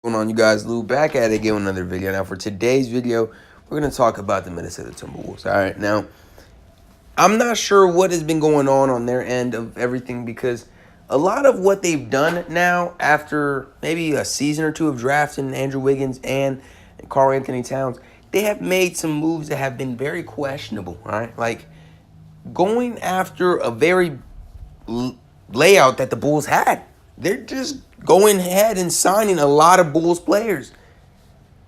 What's going on, you guys? Lou back at it again with another video. Now for today's video, we're going to talk about the Minnesota Timberwolves. All right, now I'm not sure what has been going on their end of everything, because a lot of what they've done now after maybe a season or two of drafting Andrew Wiggins and Karl Anthony Towns, they have made some moves that have been very questionable. All right, like going after a very layout that the Bulls had. They're just going ahead and signing a lot of Bulls players,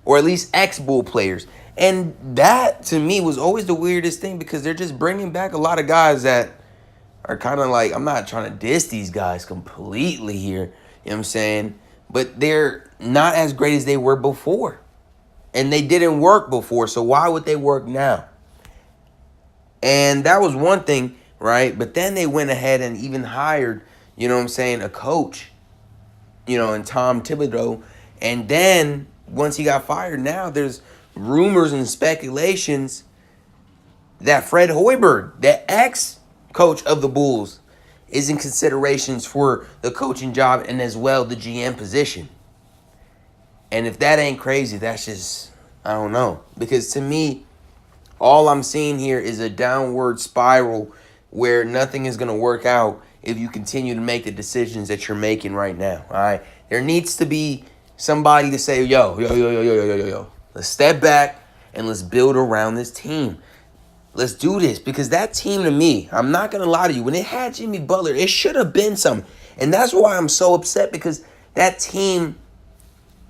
or at least ex-Bull players. And that, to me, was always the weirdest thing, because they're just bringing back a lot of guys that are kind of like, I'm not trying to diss these guys completely here, you know what I'm saying? But they're not as great as they were before. And they didn't work before, so why would they work now? And that was one thing, right? But then they went ahead and even hired, you know what I'm saying, a coach, and Tom Thibodeau. And then once he got fired, now there's rumors and speculations that Fred Hoiberg, the ex-coach of the Bulls, is in considerations for the coaching job and as well the GM position. And if that ain't crazy, that's just, I don't know. Because to me, all I'm seeing here is a downward spiral where nothing is going to work out if you continue to make the decisions that you're making right now. All right, there needs to be somebody to say, yo, let's step back and let's build around this team. Let's do this, because that team, to me, I'm not going to lie to you, when it had Jimmy Butler, it should have been something. And that's why I'm so upset, because that team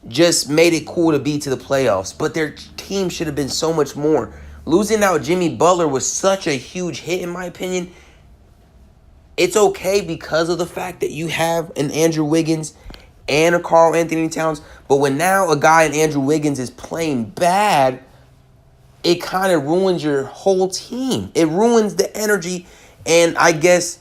just made it cool to be to the playoffs. But their team should have been so much more. Losing out Jimmy Butler was such a huge hit, in my opinion. It's okay because of the fact that you have an Andrew Wiggins and a Karl Anthony Towns. But when now a guy in Andrew Wiggins is playing bad, it kind of ruins your whole team. It ruins the energy and, I guess,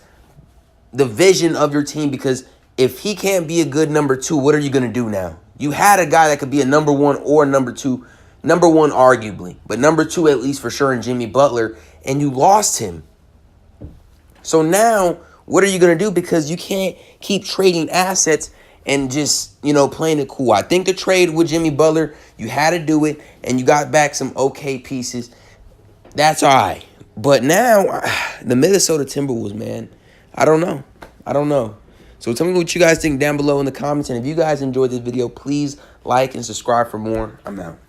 the vision of your team. Because if he can't be a good number two, what are you going to do now? You had a guy that could be a number one or number two. Number one, arguably, but number two, at least for sure, in Jimmy Butler, and you lost him. So now, what are you going to do? Because you can't keep trading assets and just, playing it cool. I think the trade with Jimmy Butler, you had to do it, and you got back some okay pieces. That's all right. But now, the Minnesota Timberwolves, man, I don't know. So tell me what you guys think down below in the comments. And if you guys enjoyed this video, please like and subscribe for more. I'm out.